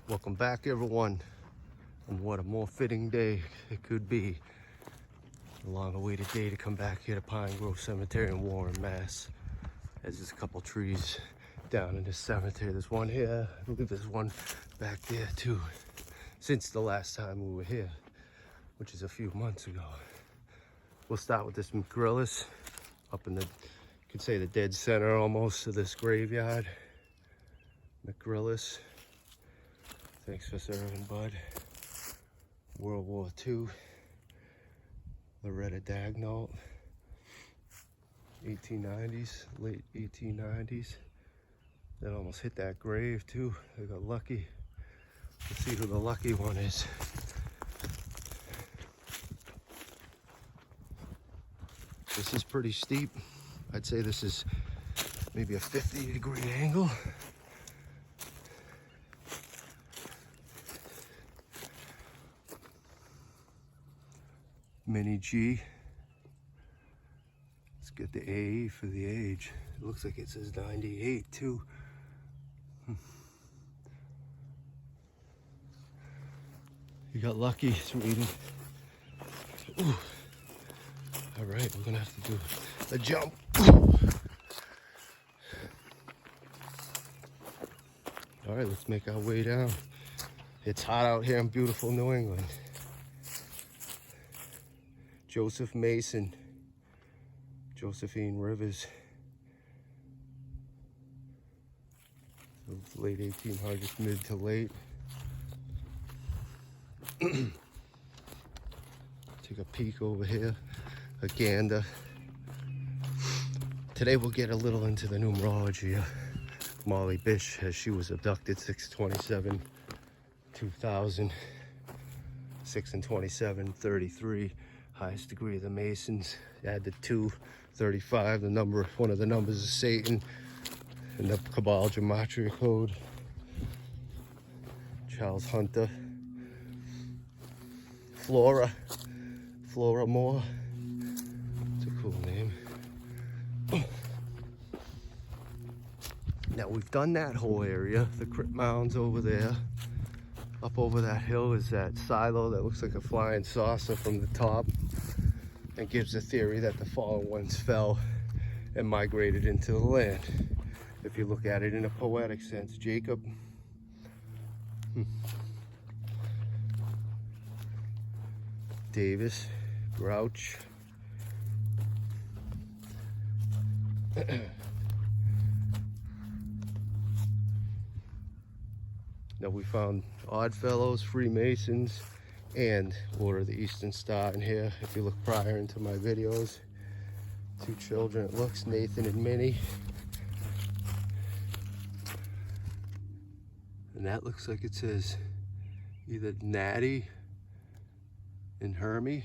Welcome back, everyone, and what a more fitting day it could be. A long-awaited day to come back here to Pine Grove Cemetery in Warren, Mass. As there's a couple trees down in this cemetery. There's one here. I believe there's one back there too. Since the last time we were here, which is a few months ago. We'll start with this McGrillis up in the, you could say, the dead center almost of this graveyard. McGrillis. Thanks for serving, bud. World War II. Loretta Dagnall. 1890s, late 1890s. That almost hit that grave too. They got lucky. Let's see who the lucky one is. This is pretty steep. I'd say this is maybe a 50-degree angle. Mini G. Let's get the A for the age. It looks like it says 98 too. You got lucky, sweetie. Ooh. All right, we're gonna have to do a jump. All right, let's make our way down. It's hot out here in beautiful New England. Joseph Mason, Josephine Rivers. Late 1800s, mid to late. Take a peek over here. A gander. Today we'll get a little into the numerology of Molly Bish, as she was abducted 6/27/2000. 6/27/33. Highest degree of the Masons. Add the 235, the number, one of the numbers is Satan, and the Cabal Gematria Code. Charles Hunter. Flora Moore. It's a cool name. Now we've done that whole area. The crypt mounds over there. Up over that hill is that silo that looks like a flying saucer from the top, and gives the theory that the fallen ones fell and migrated into the land. If you look at it in a poetic sense, Jacob. Davis, Grouch. Now we found Oddfellows, Freemasons, and Order of the Eastern Star in here. If you look prior into my videos, two children, it looks, Nathan and Minnie. And that looks like it says either Natty and Hermie.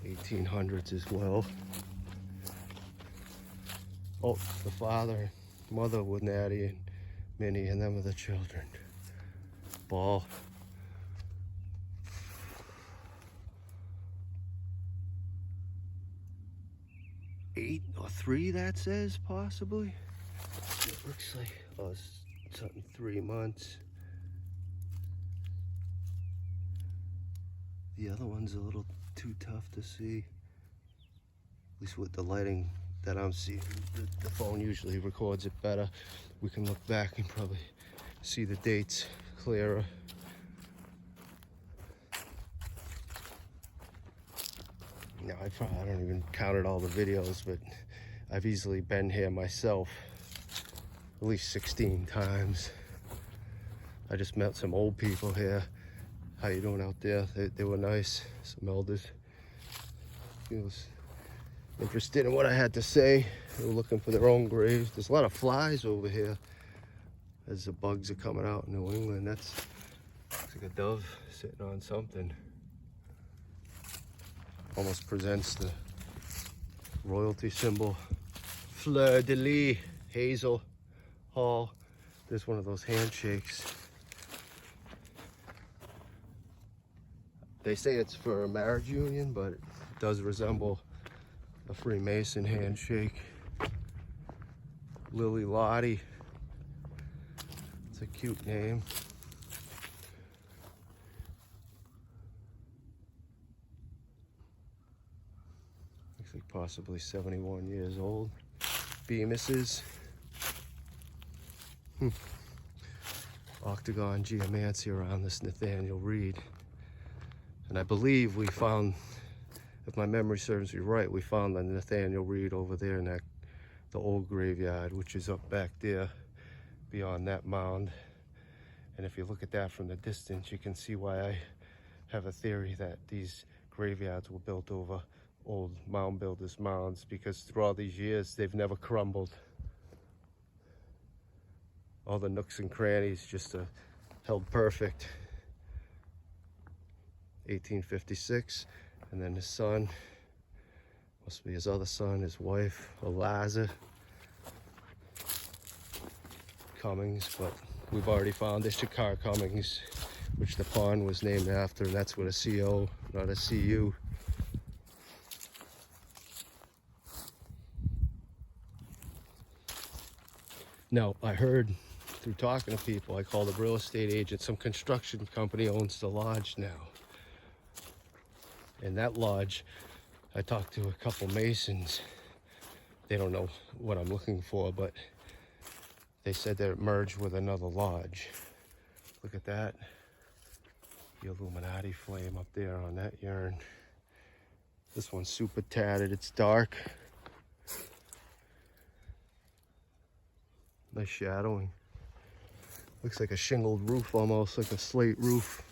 1800s as well. Oh, the father, mother with Natty and Minnie, and them are the children. Ball. Eight or 3, that says, possibly. It looks like, oh, it's something 3 months. The other one's a little too tough to see. At least with the lighting that I'm seeing. The phone usually records it better. We can look back and probably see the dates clearer. Now, I don't even counted all the videos, but I've easily been here myself at least 16 times. I just met some old people here. How you doing out there? They were nice, some elders. He was interested in what I had to say. They were looking for their own graves. There's a lot of flies over here as the bugs are coming out in New England. That's looks like a dove sitting on something. Almost presents the royalty symbol. Fleur de lis, Hazel Hall. There's one of those handshakes. They say it's for a marriage union, but it does resemble a Freemason handshake. Lily Lottie. It's a cute name. Looks like possibly 71 years old. Bemis's. Octagon geomancy around this Nathaniel Reed. And I believe we found, if my memory serves me right, we found the Nathaniel Reed over there in that the old graveyard, which is up back there beyond that mound. And if you look at that from the distance, you can see why I have a theory that these graveyards were built over old mound builders' mounds, because through all these years they've never crumbled. All the nooks and crannies just held perfect. 1856, and then his son, must be his other son, his wife, Eliza Cummings, but we've already found Ishikar Cummings, which the pond was named after, and that's with a CO, not a CU. Now, I heard through talking to people, I called a real estate agent, some construction company owns the lodge now. And that lodge, I talked to a couple Masons. They don't know what I'm looking for, but they said that it merged with another lodge. Look at that. The Illuminati flame up there on that urn. This one's super tatted, it's dark. Nice shadowing. Looks like a shingled roof, almost like a slate roof.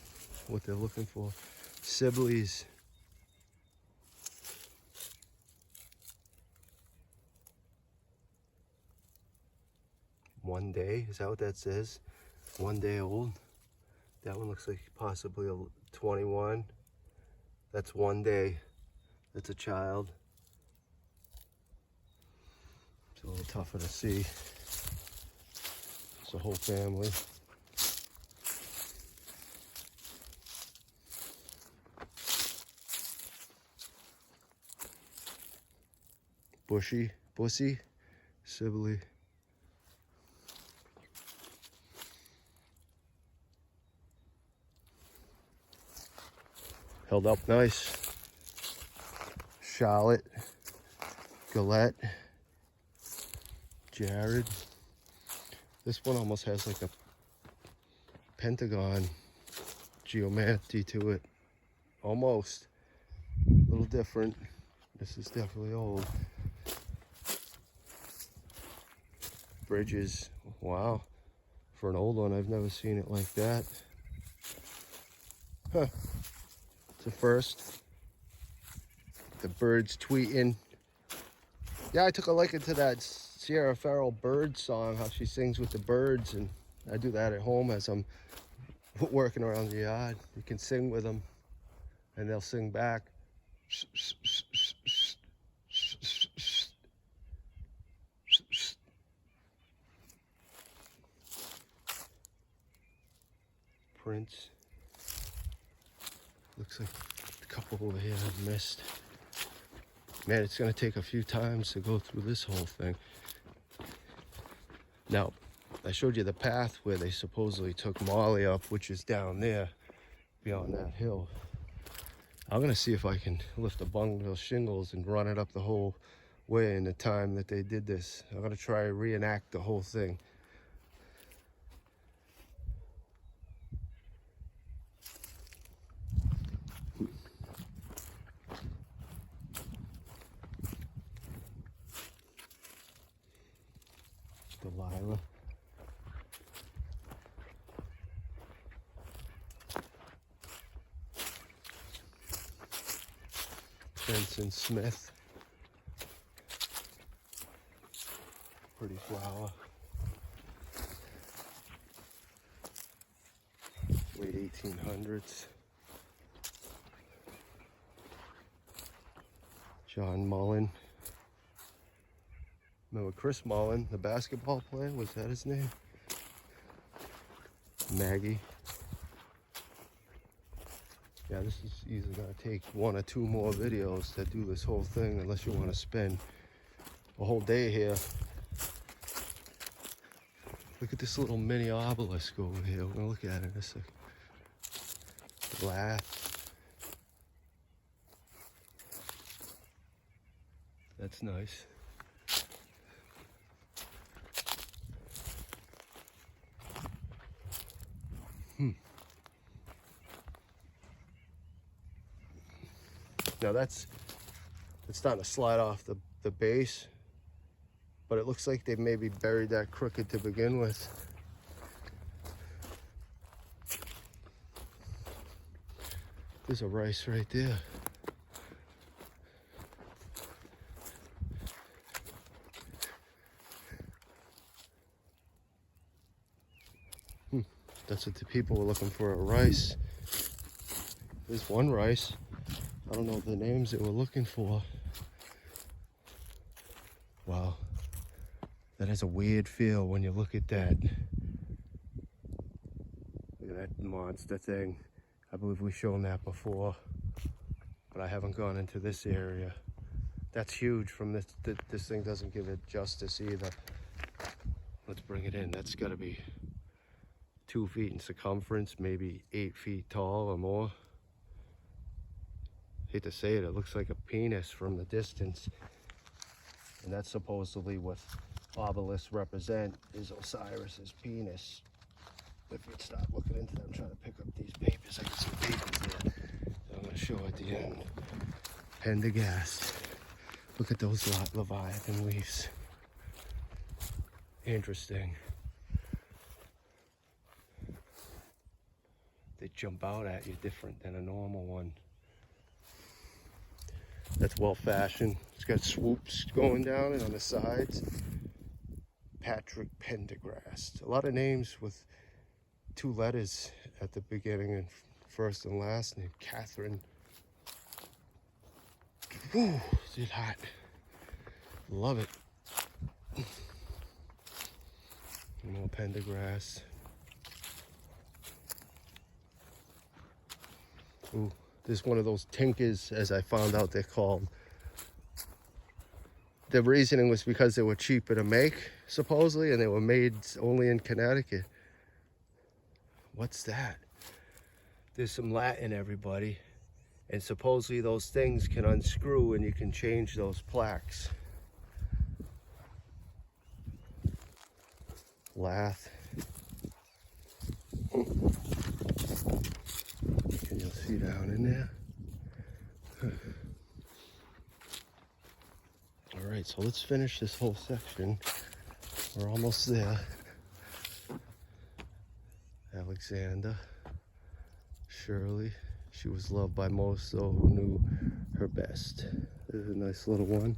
What they're looking for. Sibley's. One day, is that what that says? 1 day old. That one looks like possibly a 21. That's 1 day. That's a child. It's a little tougher to see. It's a whole family. Bussy, Sibley. Held up nice. Charlotte, Galette, Jared. This one almost has like a pentagon geometry to it. Almost. A little different. This is definitely old. Bridges. Wow. For an old one, I've never seen it like that. Huh. It's a first. The birds tweeting. Yeah, I took a liking to that Sierra Farrell bird song, how she sings with the birds, and I do that at home as I'm working around the yard. You can sing with them, and they'll sing back. Prince. Looks like a couple over here I've missed. Man, it's gonna take a few times to go through this whole thing. Now, I showed you the path where they supposedly took Molly up, which is down there, beyond that hill. I'm gonna see if I can lift a bungalow shingles and run it up the whole way in the time that they did this. I'm gonna try to reenact the whole thing. Delilah. Benson Smith. Pretty flower. Late 1800s. John Mullen. Remember Chris Mullen, the basketball player? Was that his name? Maggie. Yeah, this is either gonna take 1 or 2 more videos to do this whole thing, unless you want to spend a whole day here. Look at this little mini obelisk over here. We're gonna look at it in a second. Lath. That's nice. Now it's starting to slide off the base, but it looks like they maybe buried that crooked to begin with. There's a rice right there. That's what the people were looking for, a rice. There's one rice. I don't know the names they were looking for. Wow. That has a weird feel when you look at that. Look at that monster thing. I believe we've shown that before, but I haven't gone into this area. That's huge from this. This thing doesn't give it justice either. Let's bring it in. That's gotta be 2 feet in circumference, maybe 8 feet tall or more. Hate to say it, it looks like a penis from the distance. And that's supposedly what obelisks represent, is Osiris's penis. If you start looking into them, I'm trying to pick up these papers. I got some papers there that I'm going to show at the end. Pendergast. Look at those Leviathan leaves. Interesting. They jump out at you different than a normal one. That's well fashioned. It's got swoops going down and on the sides. Patrick Pendergast. A lot of names with 2 letters at the beginning and first and last name. Catherine. Woo, is it hot? Love it. More Pendergast. Ooh, there's one of those tinkers, as I found out they're called. The reasoning was because they were cheaper to make, supposedly, and they were made only in Connecticut. What's that? There's some Latin, everybody. And supposedly those things can unscrew and you can change those plaques. Lath. Can you see down in there? All right, so let's finish this whole section. We're almost there. Alexander, Shirley. She was loved by most, though, who knew her best. There's a nice little one.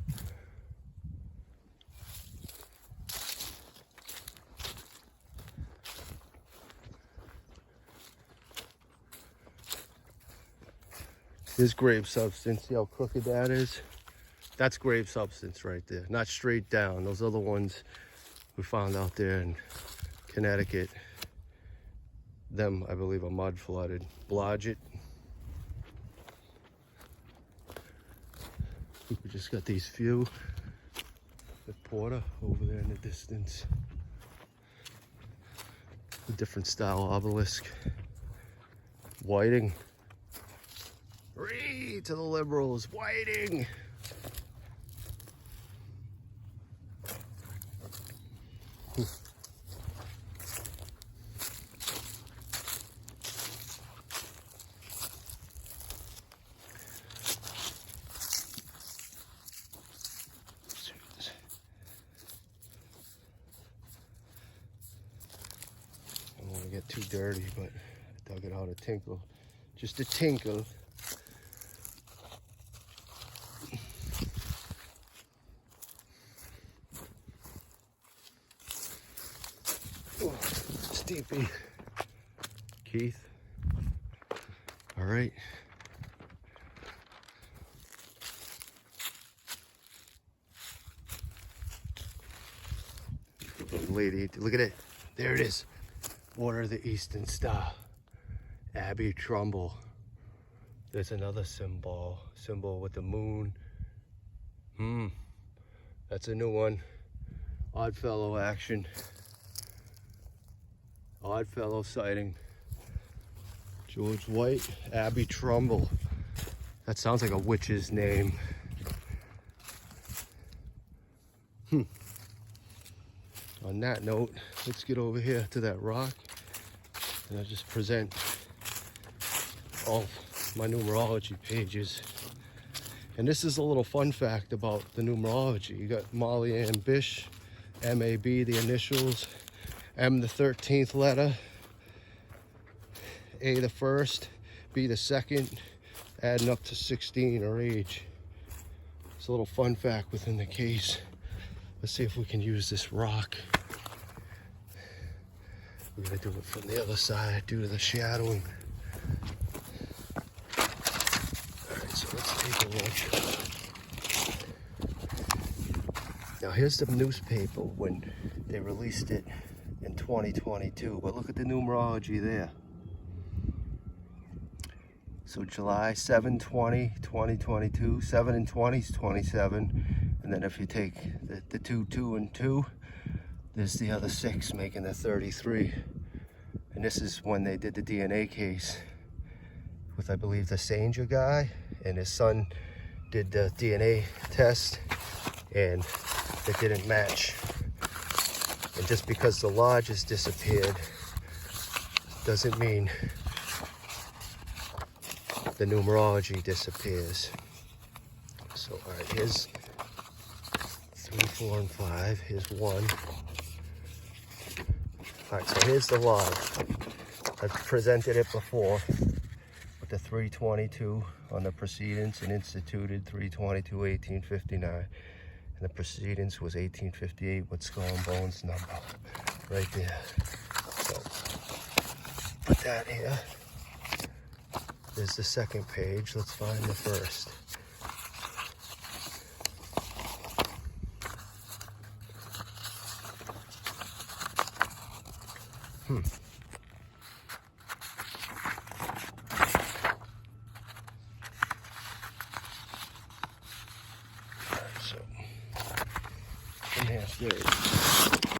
This grave substance, see how crooked that is? That's grave substance right there, not straight down. Those other ones we found out there in Connecticut, them, I believe, are mud flooded. Blodgett. We just got these few. The Porter over there in the distance. A different style obelisk. Whiting. Read to the liberals, Whiting. I don't want to get too dirty, but I dug it out a tinkle. Just a tinkle. Steepy. Keith. All right. Lady, look at it. There it is. Order of the Eastern Star. Abby Trumbull. There's another symbol with the moon. That's a new one. Oddfellow action. Oddfellow sighting. George White, Abby Trumbull. That sounds like a witch's name. On that note, let's get over here to that rock and I'll just present all my numerology pages. And this is a little fun fact about the numerology. You got Molly Ann Bish, M-A-B, the initials, M the 13th letter, A the first, B the second, adding up to 16 or age. It's a little fun fact within the case. Let's see if we can use this rock. We're gonna do it from the other side due to the shadowing. Alright, so let's take a look. Now here's the newspaper when they released it in 2022, but look at the numerology there. So July 7/20/2022, 7 and 20 is 27, and then if you take the 2, 2, and 2, there's the other 6 making the 33. And this is when they did the DNA case with, I believe, the Sanger guy, and his son did the DNA test and it didn't match. And just because the lodge has disappeared doesn't mean the numerology disappears. So all right, here's 3, 4, and 5. Here's 1. All right, so here's the log. I've presented it before with the 322 on the proceedings and instituted 3/22/1859. And the proceedings was 1858 with Skull and Bones number right there. So put that here. There's the second page. Let's find the first. So, and there's 30.